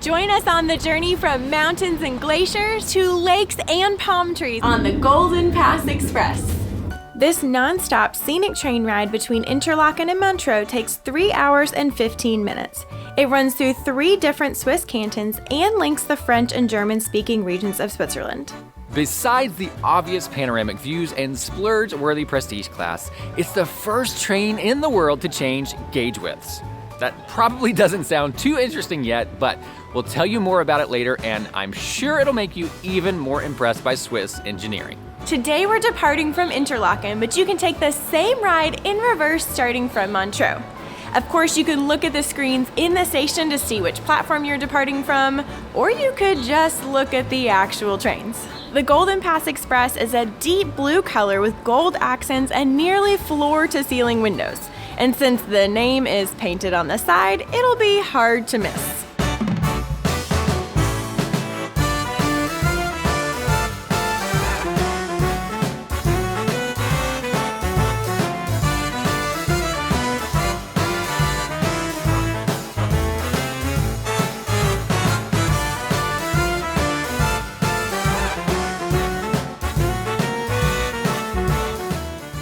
Join us on the journey from mountains and glaciers to lakes and palm trees on the GoldenPass Express. This non-stop scenic train ride between Interlaken and Montreux takes 3 hours and 15 minutes. It runs through 3 different Swiss cantons and links the French and German-speaking regions of Switzerland. Besides the obvious panoramic views and splurge-worthy prestige class, it's the first train in the world to change gauge widths. That probably doesn't sound too interesting yet, but we'll tell you more about it later, and I'm sure it'll make you even more impressed by Swiss engineering. Today we're departing from Interlaken, but you can take the same ride in reverse starting from Montreux. Of course, you can look at the screens in the station to see which platform you're departing from, or you could just look at the actual trains. The GoldenPass Express is a deep blue color with gold accents and nearly floor-to-ceiling windows. And since the name is painted on the side, it'll be hard to miss.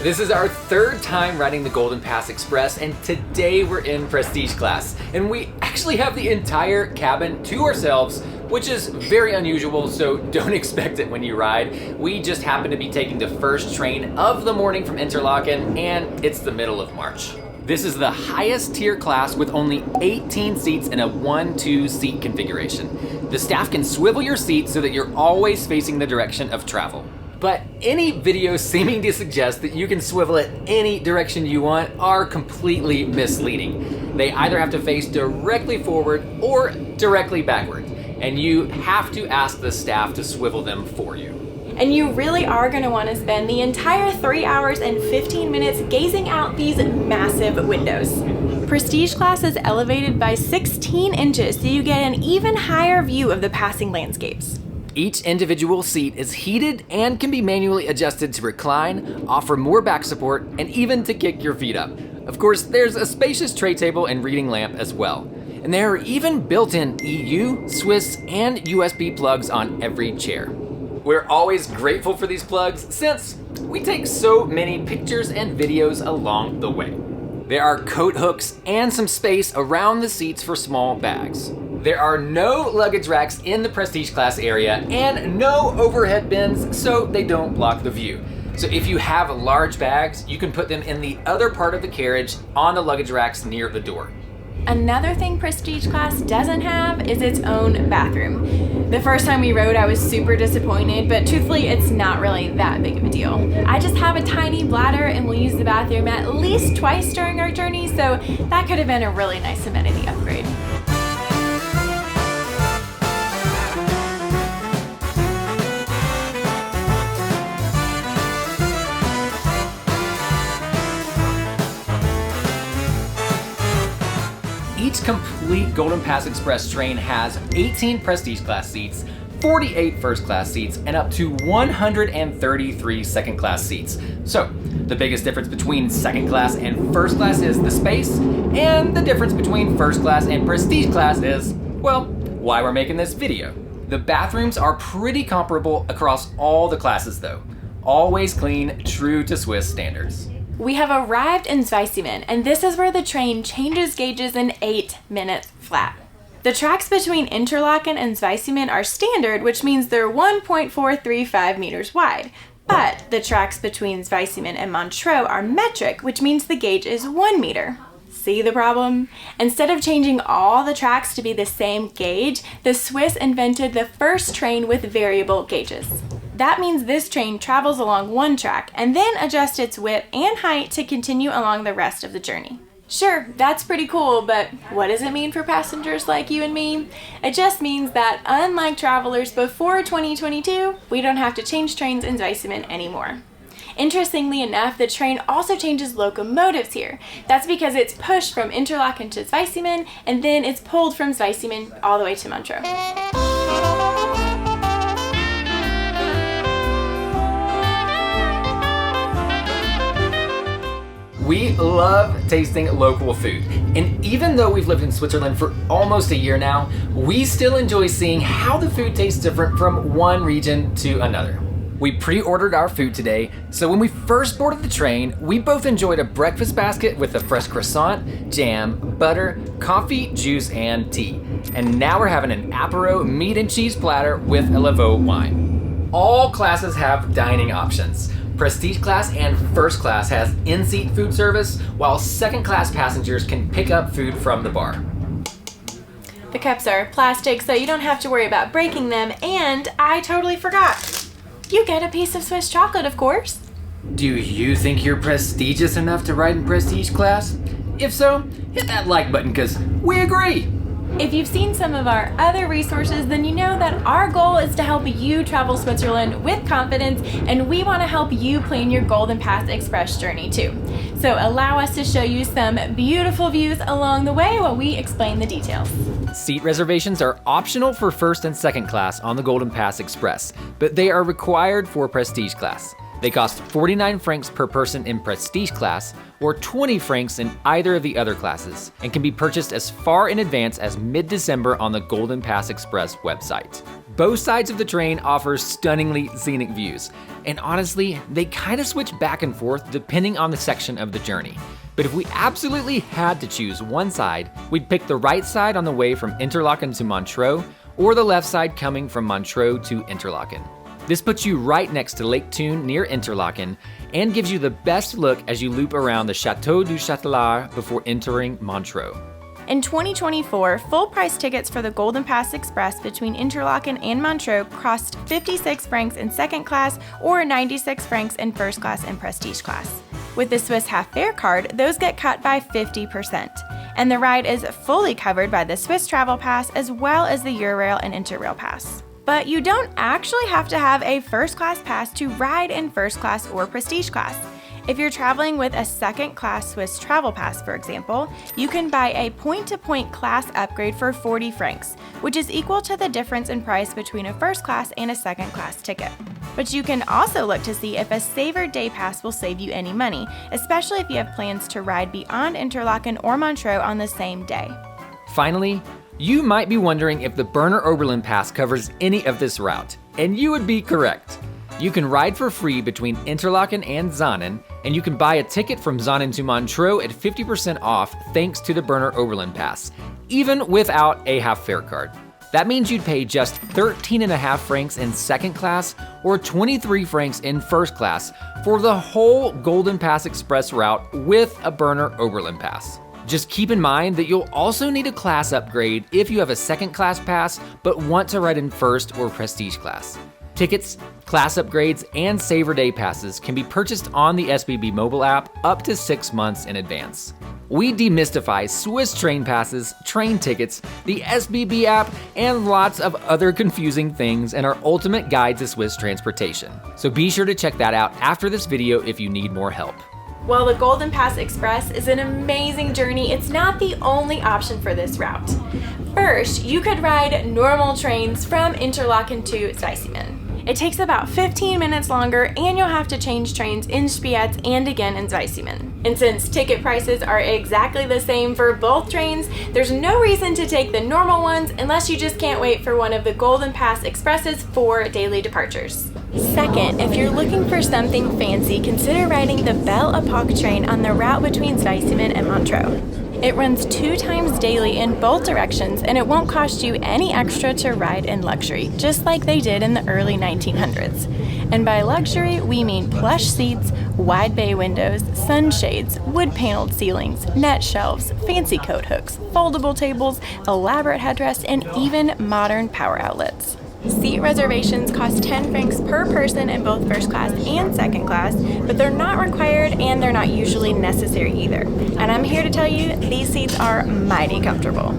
This is our 3rd time riding the GoldenPass Express, and today we're in prestige class. And we actually have the entire cabin to ourselves, which is very unusual, so don't expect it when you ride. We just happen to be taking the first train of the morning from Interlaken, and it's the middle of March. This is the highest tier class with only 18 seats in a 1-2 seat configuration. The staff can swivel your seat so that you're always facing the direction of travel. But any videos seeming to suggest that you can swivel it any direction you want are completely misleading. They either have to face directly forward or directly backward, and you have to ask the staff to swivel them for you. And you really are going to want to spend the entire 3 hours and 15 minutes gazing out these massive windows. Prestige class is elevated by 16 inches, so you get an even higher view of the passing landscapes. Each individual seat is heated and can be manually adjusted to recline, offer more back support, and even to kick your feet up. Of course, there's a spacious tray table and reading lamp as well. And there are even built-in EU, Swiss, and USB plugs on every chair. We're always grateful for these plugs since we take so many pictures and videos along the way. There are coat hooks and some space around the seats for small bags. There are no luggage racks in the prestige class area and no overhead bins, so they don't block the view. So if you have large bags, you can put them in the other part of the carriage on the luggage racks near the door. Another thing prestige class doesn't have is its own bathroom. The first time we rode, I was super disappointed, but truthfully, it's not really that big of a deal. I just have a tiny bladder and we'll use the bathroom at least twice during our journey, so that could have been a really nice amenity upgrade. Each complete GoldenPass Express train has 18 prestige class seats, 48 first class seats, and up to 133 second class seats. So, the biggest difference between second class and first class is the space, and the difference between first class and prestige class is, well, why we're making this video. The bathrooms are pretty comparable across all the classes though. Always clean, true to Swiss standards. We have arrived in Zweisimmen, and this is where the train changes gauges in 8 minutes flat. The tracks between Interlaken and Zweisimmen are standard, which means they're 1.435 meters wide. But the tracks between Zweisimmen and Montreux are metric, which means the gauge is 1 meter. See the problem? Instead of changing all the tracks to be the same gauge, the Swiss invented the first train with variable gauges. That means this train travels along one track and then adjusts its width and height to continue along the rest of the journey. Sure, that's pretty cool, but what does it mean for passengers like you and me? It just means that unlike travelers before 2022, we don't have to change trains in Zweisimmen anymore. Interestingly enough, the train also changes locomotives here. That's because it's pushed from Interlaken to Zweisimmen, and then it's pulled from Zweisimmen all the way to Montreux. We love tasting local food, and even though we've lived in Switzerland for almost a year now, we still enjoy seeing how the food tastes different from one region to another. We pre-ordered our food today, so when we first boarded the train, we both enjoyed a breakfast basket with a fresh croissant, jam, butter, coffee, juice, and tea. And now we're having an apéro meat and cheese platter with a Lavaux wine. All classes have dining options. Prestige class and first class has in-seat food service, while second class passengers can pick up food from the bar. The cups are plastic, so you don't have to worry about breaking them, and I totally forgot. You get a piece of Swiss chocolate, of course. Do you think you're prestigious enough to ride in prestige class? If so, hit that like button, because we agree. If you've seen some of our other resources, then you know that our goal is to help you travel Switzerland with confidence, and we want to help you plan your GoldenPass Express journey too. So allow us to show you some beautiful views along the way while we explain the details. Seat reservations are optional for first and second class on the GoldenPass Express, but they are required for prestige class. They cost 49 francs per person in prestige class, or 20 francs in either of the other classes, and can be purchased as far in advance as mid-December on the GoldenPass Express website. Both sides of the train offer stunningly scenic views, and honestly, they kind of switch back and forth depending on the section of the journey. But if we absolutely had to choose one side, we'd pick the right side on the way from Interlaken to Montreux, or the left side coming from Montreux to Interlaken. This puts you right next to Lake Thun near Interlaken and gives you the best look as you loop around the Chateau du Châtelard before entering Montreux. In 2024, full-price tickets for the GoldenPass Express between Interlaken and Montreux cost 56 francs in second class or 96 francs in first class and prestige class. With the Swiss half-fare card, those get cut by 50%, and the ride is fully covered by the Swiss Travel Pass as well as the Eurail and Interrail Pass. But you don't actually have to have a first-class pass to ride in first class or prestige class. If you're traveling with a second-class Swiss Travel Pass, for example, you can buy a point-to-point class upgrade for 40 francs, which is equal to the difference in price between a first-class and a second-class ticket. But you can also look to see if a Savor Day Pass will save you any money, especially if you have plans to ride beyond Interlaken or Montreux on the same day. Finally, you might be wondering if the Berner Oberland Pass covers any of this route, and you would be correct. You can ride for free between Interlaken and Zanen, and you can buy a ticket from Zanen to Montreux at 50% off thanks to the Berner Oberland Pass, even without a half-fare card. That means you'd pay just 13.5 francs in second class or 23 francs in first class for the whole GoldenPass Express route with a Berner Oberland Pass. Just keep in mind that you'll also need a class upgrade if you have a second class pass but want to ride in first or prestige class. Tickets, class upgrades, and Savor Day passes can be purchased on the SBB mobile app up to 6 months in advance. We demystify Swiss train passes, train tickets, the SBB app, and lots of other confusing things in our ultimate guide to Swiss transportation. So be sure to check that out after this video if you need more help. While the GoldenPass Express is an amazing journey, it's not the only option for this route. First, you could ride normal trains from Interlaken to Zweisimmen. It takes about 15 minutes longer, and you'll have to change trains in Spiez and again in Zweisimmen. And since ticket prices are exactly the same for both trains, there's no reason to take the normal ones unless you just can't wait for one of the GoldenPass Express's 4 daily departures. Second, if you're looking for something fancy, consider riding the Belle Epoque train on the route between Zweisimmen and Montreux. It runs 2 times daily in both directions, and it won't cost you any extra to ride in luxury, just like they did in the early 1900s. And by luxury, we mean plush seats, wide bay windows, sunshades, wood-paneled ceilings, net shelves, fancy coat hooks, foldable tables, elaborate headrests, and even modern power outlets. Seat reservations cost 10 francs per person in both first class and second class, but they're not required and they're not usually necessary either. And I'm here to tell you, these seats are mighty comfortable.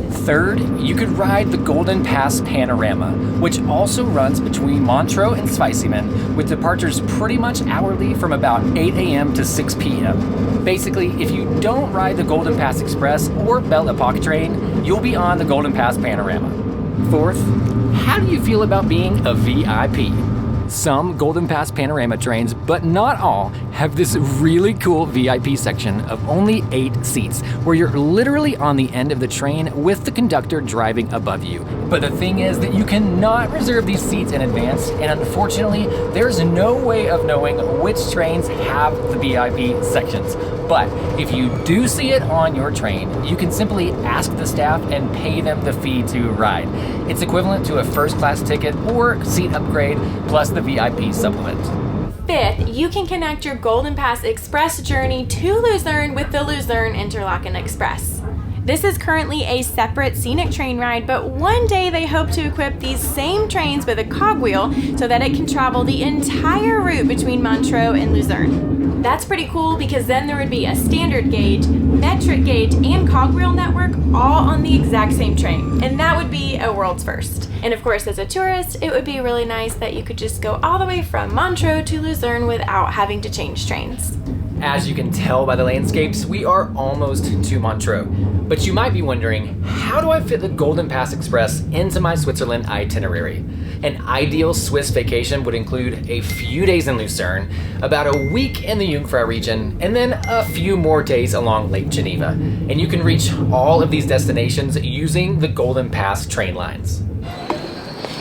Third, you could ride the GoldenPass Panorama, which also runs between Montreux and Zweisimmen, with departures pretty much hourly from about 8 a.m. to 6 p.m. Basically, if you don't ride the GoldenPass Express or Belle Epoque train, you'll be on the GoldenPass Panorama. Fourth, how do you feel about being a VIP? Some GoldenPass Panorama trains, but not all, have this really cool VIP section of only 8 seats, where you're literally on the end of the train with the conductor driving above you. But the thing is that you cannot reserve these seats in advance, and unfortunately, there's no way of knowing which trains have the VIP sections. But if you do see it on your train, you can simply ask the staff and pay them the fee to ride. It's equivalent to a first-class ticket or seat upgrade plus the VIP supplement. 5th, you can connect your GoldenPass Express journey to Luzerne with the Luzerne Interlaken Express. This is currently a separate scenic train ride, but one day they hope to equip these same trains with a cogwheel so that it can travel the entire route between Montreux and Luzerne. That's pretty cool because then there would be a standard gauge, metric gauge, and cogwheel network all on the exact same train. And that would be a world's first. And of course, as a tourist, it would be really nice that you could just go all the way from Montreux to Luzerne without having to change trains. As you can tell by the landscapes, we are almost to Montreux. But you might be wondering, how do I fit the GoldenPass Express into my Switzerland itinerary? An ideal Swiss vacation would include a few days in Lucerne, about a week in the Jungfrau region, and then a few more days along Lake Geneva. And you can reach all of these destinations using the GoldenPass train lines.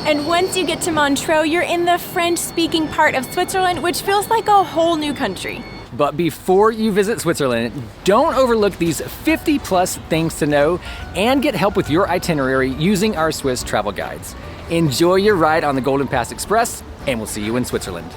And once you get to Montreux, you're in the French-speaking part of Switzerland, which feels like a whole new country. But before you visit Switzerland, don't overlook these 50 plus things to know and get help with your itinerary using our Swiss travel guides. Enjoy your ride on the GoldenPass Express, and we'll see you in Switzerland.